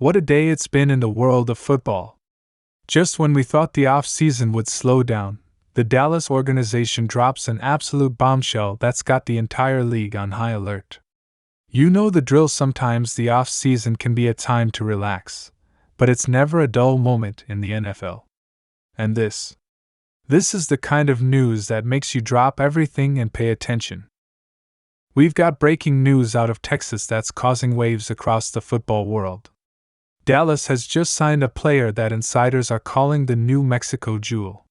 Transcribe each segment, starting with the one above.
What a day it's been in the world of football. Just when we thought the off-season would slow down, the Dallas organization drops an absolute bombshell that's got the entire league on high alert. You know the drill. Sometimes the off-season can be a time to relax, but it's never a dull moment in the NFL. And this is the kind of news that makes you drop everything and pay attention. We've got breaking news out of Texas that's causing waves across the football world. Dallas has just signed a player that insiders are calling the New Mexico Jewel.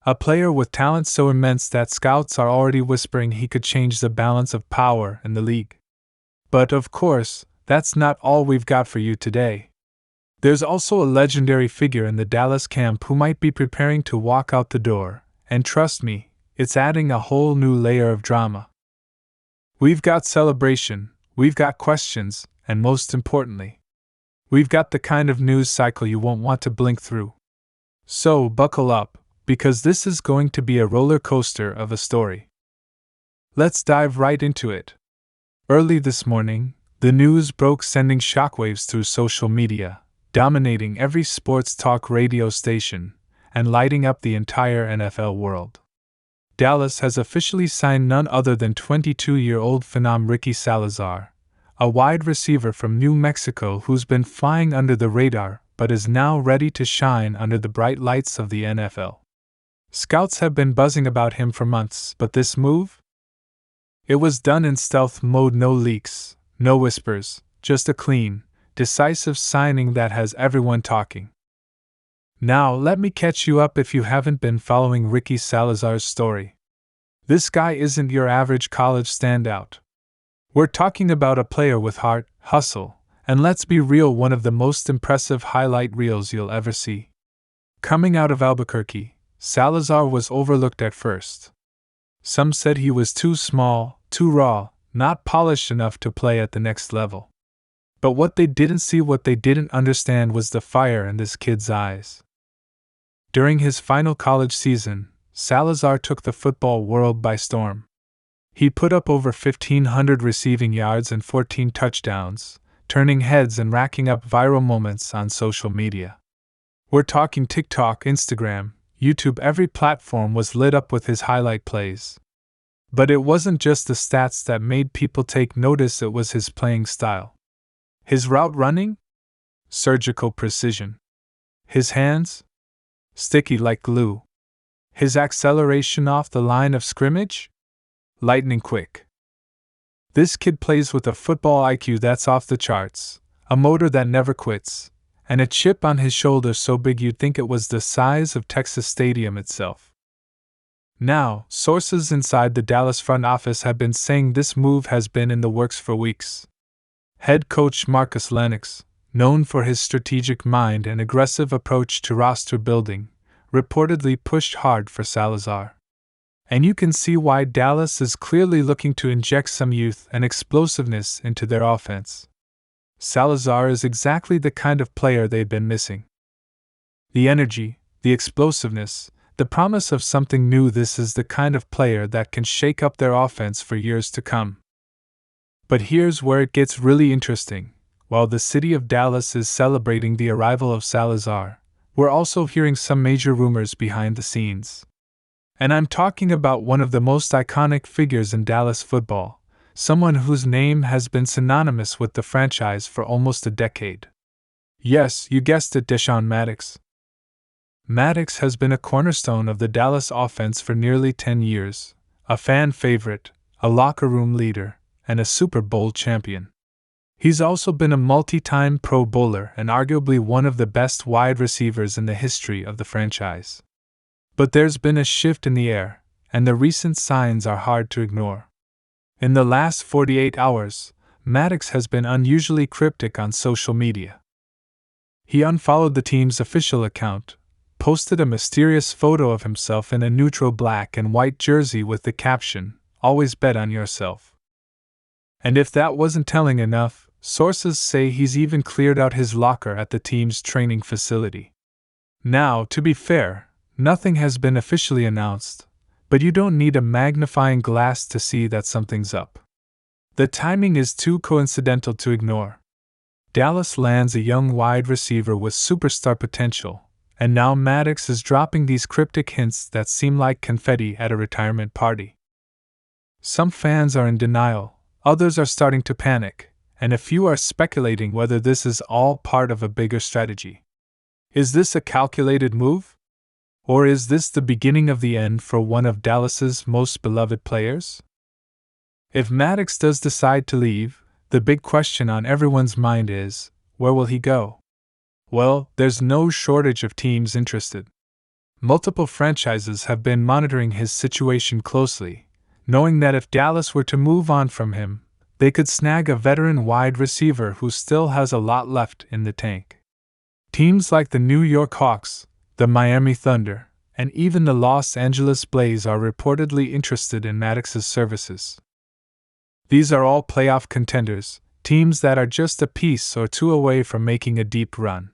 A player with talent so immense that scouts are already whispering he could change the balance of power in the league. But of course, that's not all we've got for you today. There's also a legendary figure in the Dallas camp who might be preparing to walk out the door, and trust me, it's adding a whole new layer of drama. We've got celebration, we've got questions, and most importantly, we've got the kind of news cycle you won't want to blink through. So buckle up, because this is going to be a roller coaster of a story. Let's dive right into it. Early this morning, the news broke, sending shockwaves through social media, dominating every sports talk radio station, and lighting up the entire NFL world. Dallas has officially signed none other than 22-year-old phenom Ricky Salazar, a wide receiver from New Mexico who's been flying under the radar but is now ready to shine under the bright lights of the NFL. Scouts have been buzzing about him for months, but this move? It was done in stealth mode, no leaks, no whispers, just a clean, decisive signing that has everyone talking. Now, let me catch you up if you haven't been following Ricky Salazar's story. This guy isn't your average college standout. We're talking about a player with heart, hustle, and let's be real, one of the most impressive highlight reels you'll ever see. Coming out of Albuquerque, Salazar was overlooked at first. Some said he was too small, too raw, not polished enough to play at the next level. But what they didn't see, what they didn't understand, was the fire in this kid's eyes. During his final college season, Salazar took the football world by storm. He put up over 1,500 receiving yards and 14 touchdowns, turning heads and racking up viral moments on social media. We're talking TikTok, Instagram, YouTube. Every platform was lit up with his highlight plays. But it wasn't just the stats that made people take notice, it was his playing style. His route running? Surgical precision. His hands? Sticky like glue. His acceleration off the line of scrimmage? Lightning quick. This kid plays with a football IQ that's off the charts, a motor that never quits, and a chip on his shoulder so big you'd think it was the size of Texas Stadium itself. Now, sources inside the Dallas front office have been saying this move has been in the works for weeks. Head coach Marcus Lennox, known for his strategic mind and aggressive approach to roster building, reportedly pushed hard for Salazar. And you can see why. Dallas is clearly looking to inject some youth and explosiveness into their offense. Salazar is exactly the kind of player they've been missing. The energy, the explosiveness, the promise of something new. This is the kind of player that can shake up their offense for years to come. But here's where it gets really interesting. While the city of Dallas is celebrating the arrival of Salazar, we're also hearing some major rumors behind the scenes. And I'm talking about one of the most iconic figures in Dallas football, someone whose name has been synonymous with the franchise for almost a decade. Yes, you guessed it, Deshawn Maddox. Maddox has been a cornerstone of the Dallas offense for nearly 10 years, a fan favorite, a locker room leader, and a Super Bowl champion. He's also been a multi-time Pro Bowler and arguably one of the best wide receivers in the history of the franchise. But there's been a shift in the air, and the recent signs are hard to ignore. In the last 48 hours, Maddox has been unusually cryptic on social media. He unfollowed the team's official account, posted a mysterious photo of himself in a neutral black and white jersey with the caption, "Always bet on yourself." And if that wasn't telling enough, sources say he's even cleared out his locker at the team's training facility. Now, to be fair, nothing has been officially announced, but you don't need a magnifying glass to see that something's up. The timing is too coincidental to ignore. Dallas lands a young wide receiver with superstar potential, and now Maddox is dropping these cryptic hints that seem like confetti at a retirement party. Some fans are in denial, others are starting to panic, and a few are speculating whether this is all part of a bigger strategy. Is this a calculated move? Or is this the beginning of the end for one of Dallas's most beloved players? If Maddox does decide to leave, the big question on everyone's mind is, where will he go? Well, there's no shortage of teams interested. Multiple franchises have been monitoring his situation closely, knowing that if Dallas were to move on from him, they could snag a veteran wide receiver who still has a lot left in the tank. Teams like the New York Hawks, the Miami Thunder, and even the Los Angeles Blaze are reportedly interested in Maddox's services. These are all playoff contenders, teams that are just a piece or two away from making a deep run.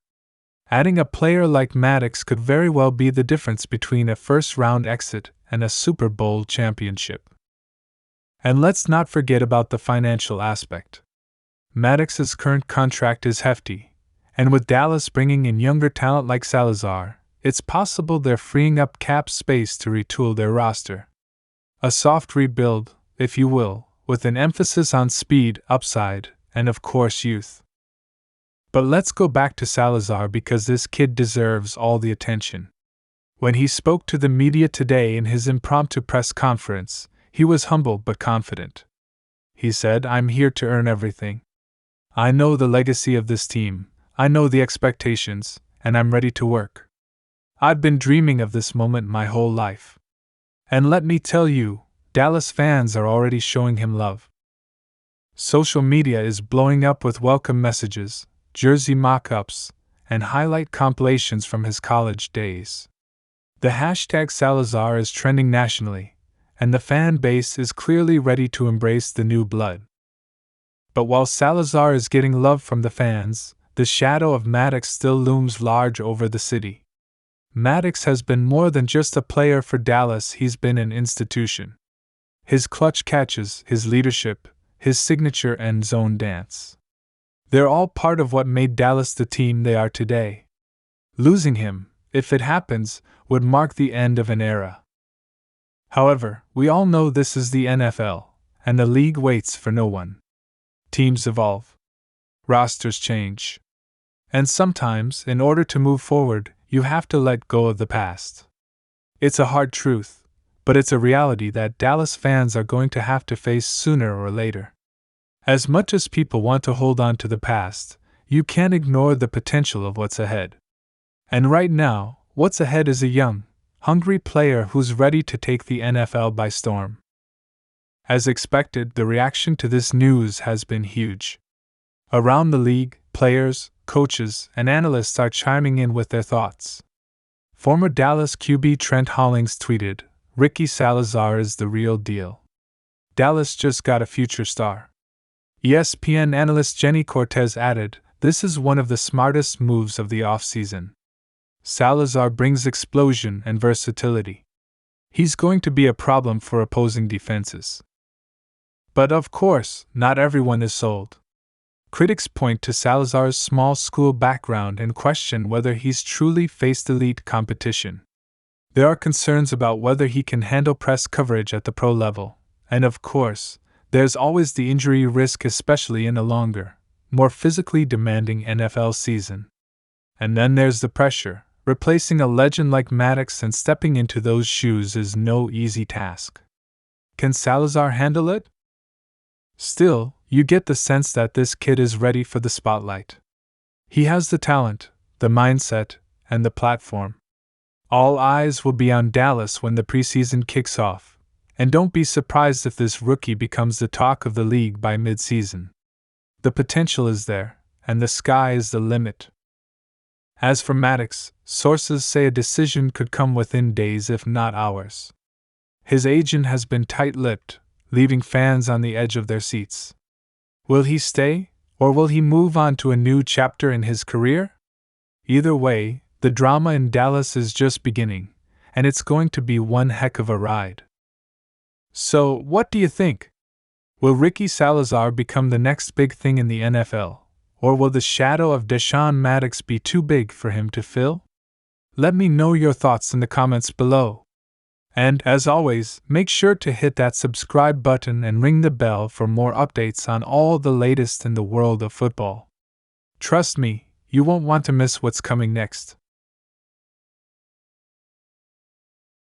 Adding a player like Maddox could very well be the difference between a first-round exit and a Super Bowl championship. And let's not forget about the financial aspect. Maddox's current contract is hefty, and with Dallas bringing in younger talent like Salazar, it's possible they're freeing up cap space to retool their roster. A soft rebuild, if you will, with an emphasis on speed, upside, and of course youth. But let's go back to Salazar because this kid deserves all the attention. When he spoke to the media today in his impromptu press conference, he was humble but confident. He said, "I'm here to earn everything. I know the legacy of this team, I know the expectations, and I'm ready to work. I've been dreaming of this moment my whole life. And let me tell you, Dallas fans are already showing him love." Social media is blowing up with welcome messages, jersey mock-ups, and highlight compilations from his college days. The hashtag Salazar is trending nationally, and the fan base is clearly ready to embrace the new blood. But while Salazar is getting love from the fans, the shadow of Maddox still looms large over the city. Maddox has been more than just a player for Dallas, he's been an institution. His clutch catches, his leadership, his signature end zone dance. They're all part of what made Dallas the team they are today. Losing him, if it happens, would mark the end of an era. However, we all know this is the NFL, and the league waits for no one. Teams evolve. Rosters change. And sometimes, in order to move forward, you have to let go of the past. It's a hard truth, but it's a reality that Dallas fans are going to have to face sooner or later. As much as people want to hold on to the past, you can't ignore the potential of what's ahead. And right now, what's ahead is a young, hungry player who's ready to take the NFL by storm. As expected, the reaction to this news has been huge. Around the league, players, coaches, and analysts are chiming in with their thoughts. Former Dallas QB Trent Hollings tweeted, "Ricky Salazar is the real deal. Dallas just got a future star." ESPN analyst Jenny Cortez added, "This is one of the smartest moves of the offseason. Salazar brings explosion and versatility. He's going to be a problem for opposing defenses." But of course, not everyone is sold. Critics point to Salazar's small school background and question whether he's truly faced elite competition. There are concerns about whether he can handle press coverage at the pro level, and of course, there's always the injury risk, especially in a longer, more physically demanding NFL season. And then there's the pressure. Replacing a legend like Maddox and stepping into those shoes is no easy task. Can Salazar handle it? Still, you get the sense that this kid is ready for the spotlight. He has the talent, the mindset, and the platform. All eyes will be on Dallas when the preseason kicks off, and don't be surprised if this rookie becomes the talk of the league by mid-season. The potential is there, and the sky is the limit. As for Maddox, sources say a decision could come within days if not hours. His agent has been tight-lipped, leaving fans on the edge of their seats. Will he stay, or will he move on to a new chapter in his career? Either way, the drama in Dallas is just beginning, and it's going to be one heck of a ride. So, what do you think? Will Ricky Salazar become the next big thing in the NFL, Or will the shadow of Deshawn Maddox be too big for him to fill? Let me know your thoughts in the comments below. And, as always, make sure to hit that subscribe button and ring the bell for more updates on all the latest in the world of football. Trust me, you won't want to miss what's coming next.